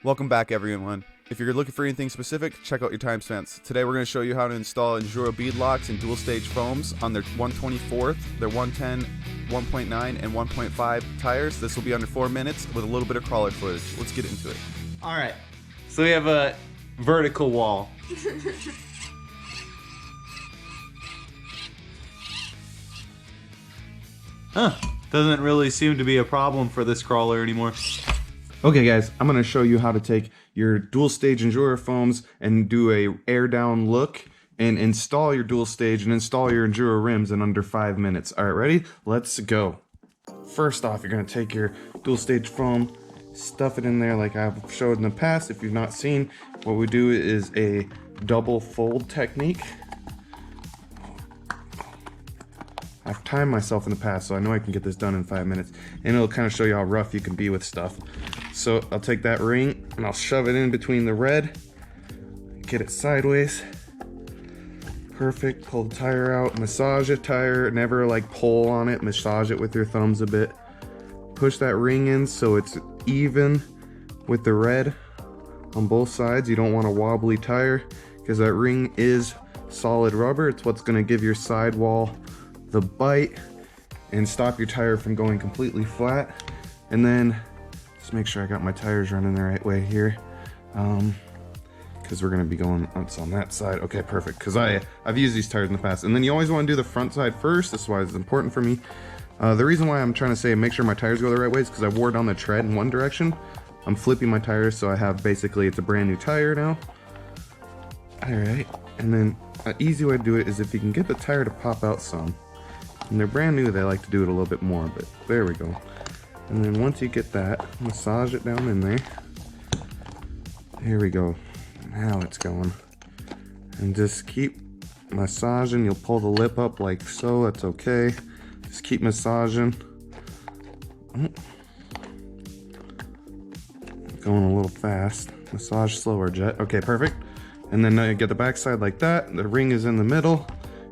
Welcome back, everyone. If you're looking for anything specific, check out your timestamps. Today we're going to show you how to install INJORA beadlocks and dual stage foams on their 1/24th, their 110, 1.9, and 1.5 tires. This will be under 4 minutes with a little bit of crawler footage. Let's get into it. All right, so we have a vertical wall. Doesn't really seem to be a problem for this crawler anymore. Okay guys, I'm going to show you how to take your dual stage INJORA foams and do a air down look and install your dual stage and install your INJORA rims in under 5 minutes. Alright, ready? Let's go. First off, you're going to take your dual stage foam, stuff it in there like I've showed in the past. If you've not seen, what we do is a double fold technique. I've timed myself in the past, so I know I can get this done in 5 minutes, and it'll kind of show you how rough you can be with stuff. So I'll take that ring and I'll shove it in between the red, get it sideways. Perfect. Pull the tire out, massage the tire, never like pull on it, massage it with your thumbs a bit. Push that ring in so it's even with the red on both sides. You don't want a wobbly tire because that ring is solid rubber. It's what's going to give your sidewall the bite and stop your tire from going completely flat. And then just make sure I got my tires running the right way here, because we're going to be going on that side. Okay, perfect, because I've used these tires in the past. And then you always want to do the front side first. This is why it's important for me. The reason why I'm trying to say make sure my tires go the right way is because I wore down the tread in one direction. I'm flipping my tires, so I have basically, it's a brand new tire now. All right, and then an easy way to do it is if you can get the tire to pop out some. And they're brand new, they like to do it a little bit more, but there we go. And then once you get that, massage it down in there. Here we go. Now it's going. And just keep massaging. You'll pull the lip up like so, that's okay. Just keep massaging. Going a little fast. Massage slower, Jet. Okay, perfect. And then you get the back side like that. The ring is in the middle.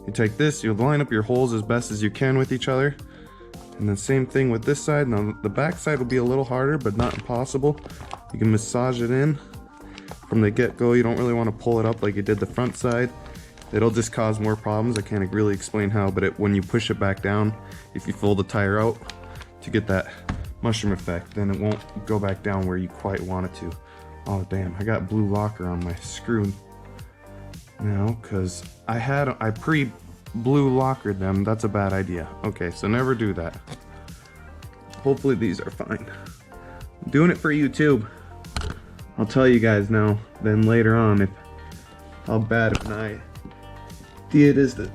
You take this, you line up your holes as best as you can with each other. And the same thing with this side. Now the back side will be a little harder, but not impossible. You can massage it in from the get-go. You don't really want to pull it up like you did the front side. It'll just cause more problems. I can't really explain how, but when you push it back down, if you fold the tire out to get that mushroom effect, then it won't go back down where you quite want it to. Oh damn, I got blue locker on my screw now because I pre-blue lockered them. That's a bad idea. Okay, so never do that. Hopefully these are fine. I'm doing it for YouTube. I'll tell you guys now, then later on, if how bad of an idea it is to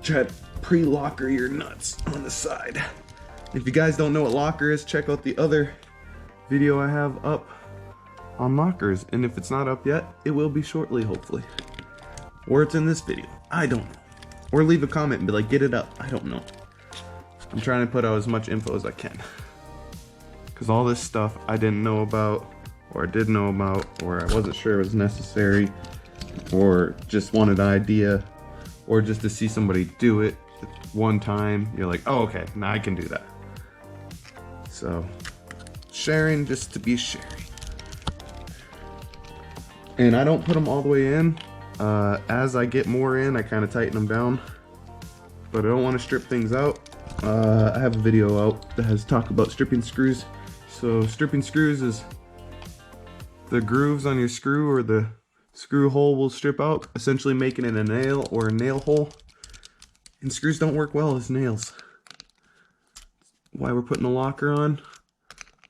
try to pre-locker your nuts on the side. If you guys don't know what locker is, check out the other video I have up on lockers, and if it's not up yet, it will be shortly, hopefully. Or it's in this video. I don't know. Or leave a comment and be like, get it up. I don't know. I'm trying to put out as much info as I can. Because all this stuff I didn't know about, or I did know about, or I wasn't sure it was necessary, or just wanted an idea, or just to see somebody do it one time. You're like, oh, okay, now I can do that. So, sharing just to be sharing. And I don't put them all the way in. As I get more in, I kind of tighten them down, but I don't want to strip things out. I have a video out that has talk about stripping screws. So stripping screws is the grooves on your screw or the screw hole will strip out, essentially making it a nail or a nail hole. And screws don't work well as nails. Why we're putting a locker on.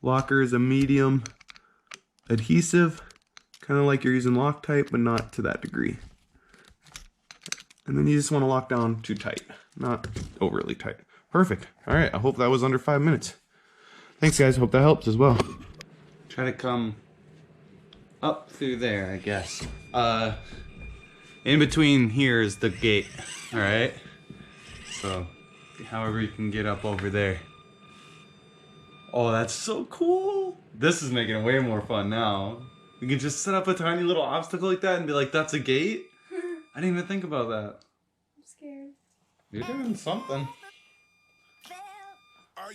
Locker is a medium adhesive. Kind of like you're using Loctite, but not to that degree. And then you just want to lock down too tight, not overly tight. Perfect. All right, I hope that was under 5 minutes. Thanks guys, hope that helps as well. Try to come up through there, I guess. In between here is the gate, all right? So, however you can get up over there. Oh, that's so cool. This is making it way more fun now. We can just set up a tiny little obstacle like that and be like, that's a gate? I didn't even think about that. I'm scared. You're doing something.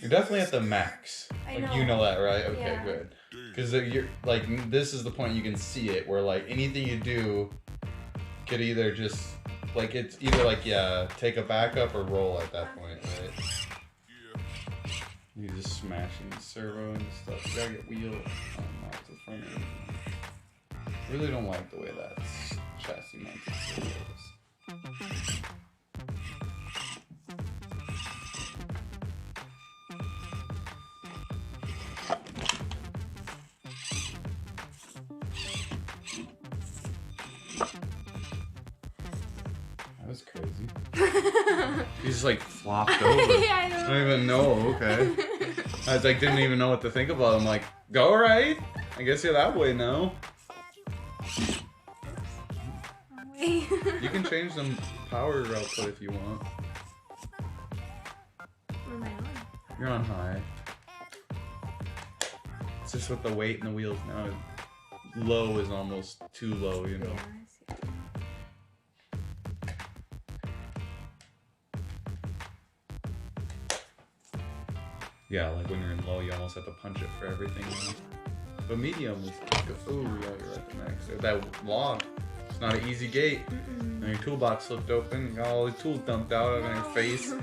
You're definitely at the max. I Like know. you know that, right? Okay, Yeah. good. Because you're like this is the point you can see it, where like anything you do could either just like it's either like yeah, take a backup or roll at that point, right? You're just smashing the servo and stuff. You gotta get wheel off the front end. Really don't like the way that chassis mounted servo is. That was crazy. He just like flopped over. Yeah, I don't even know. Okay. I was like, didn't even know what to think about. I'm like, go right. I guess you're that way now. Wait. You can change some power output if you want. What am I on? You're on high. It's just with the weight and the wheels now. Low is almost too low, you know. Yeah, I see. Yeah, like when you're in low, you almost have to punch it for everything. But medium is good. Oh, yeah, you're at the max there. That log, it's not an easy gate. And your toolbox slipped open, you got all the tools dumped out on your face.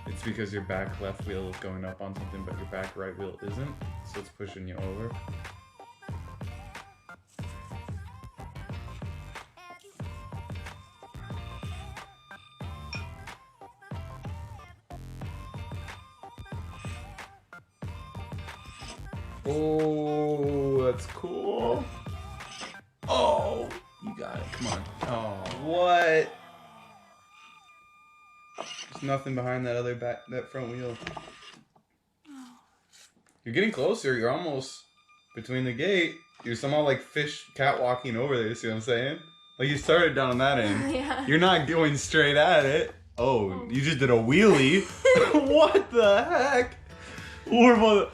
It's because your back left wheel is going up on something, but your back right wheel isn't, so it's pushing you over. Oh, that's cool. Oh, you got it. Come on. Oh, what? There's nothing behind that other that front wheel. You're getting closer. You're almost between the gate. You're somehow like fish catwalking over there. See what I'm saying? Like you started down on that end. Yeah. You're not going straight at it. Oh, you just did a wheelie. What the heck? Whoa.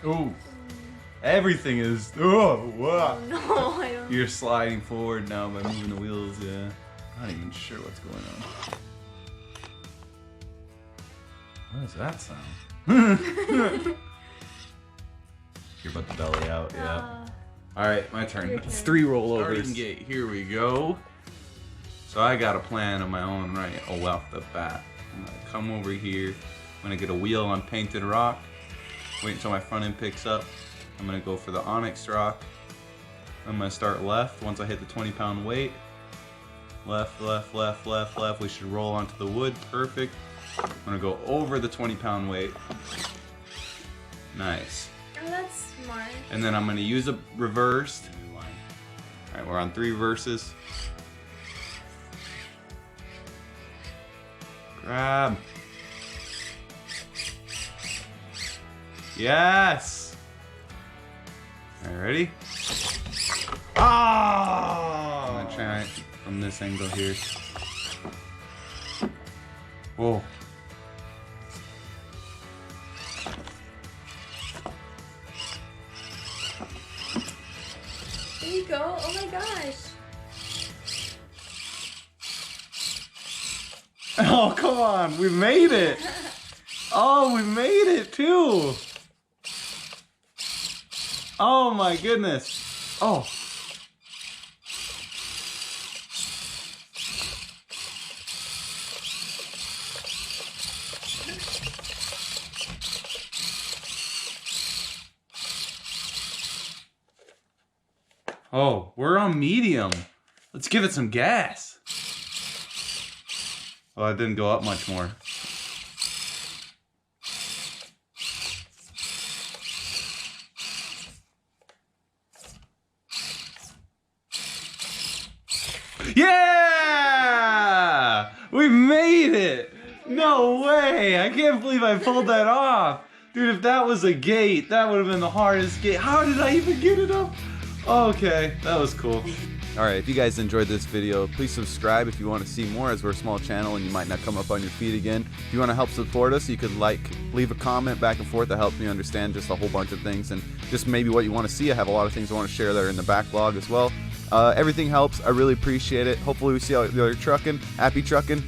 Ooh. Everything is. Oh, wow. Oh, no, I don't. You're sliding forward now by moving the wheels, yeah. I'm not even sure what's going on. What does that sound? You're about to belly out, yeah. Alright, my turn. Your It's turn. 3 rollovers. Starting gate, here we go. So I got a plan of my own right off the bat. I'm gonna come over here. I'm gonna get a wheel on painted rock. Wait until my front end picks up. I'm gonna go for the onyx rock. I'm gonna start left once I hit the 20-pound weight. Left, left, left, left, left. We should roll onto the wood, perfect. I'm gonna go over the 20-pound weight. Nice. Oh, that's smart. And then I'm gonna use a reversed. All right, we're on 3 reverses. Grab. Yes. All right, ready? Ah! I'm gonna try it from this angle here. Whoa. There you go. Oh my gosh. Oh, come on. We made it. Oh, we made it too. Oh my goodness. Oh. Oh, we're on medium. Let's give it some gas. Oh, it didn't go up much more. Yeah! We made it! No way! I can't believe I pulled that off. Dude, if that was a gate, that would have been the hardest gate. How did I even get it up? Okay, that was cool. Alright, if you guys enjoyed this video, please subscribe if you want to see more, as we're a small channel and you might not come up on your feed again. If you want to help support us, you could leave a comment back and forth. That helps me understand just a whole bunch of things and just maybe what you want to see. I have a lot of things I want to share that are in the backlog as well. Everything helps. I really appreciate it. Hopefully we see you out there trucking. Happy trucking.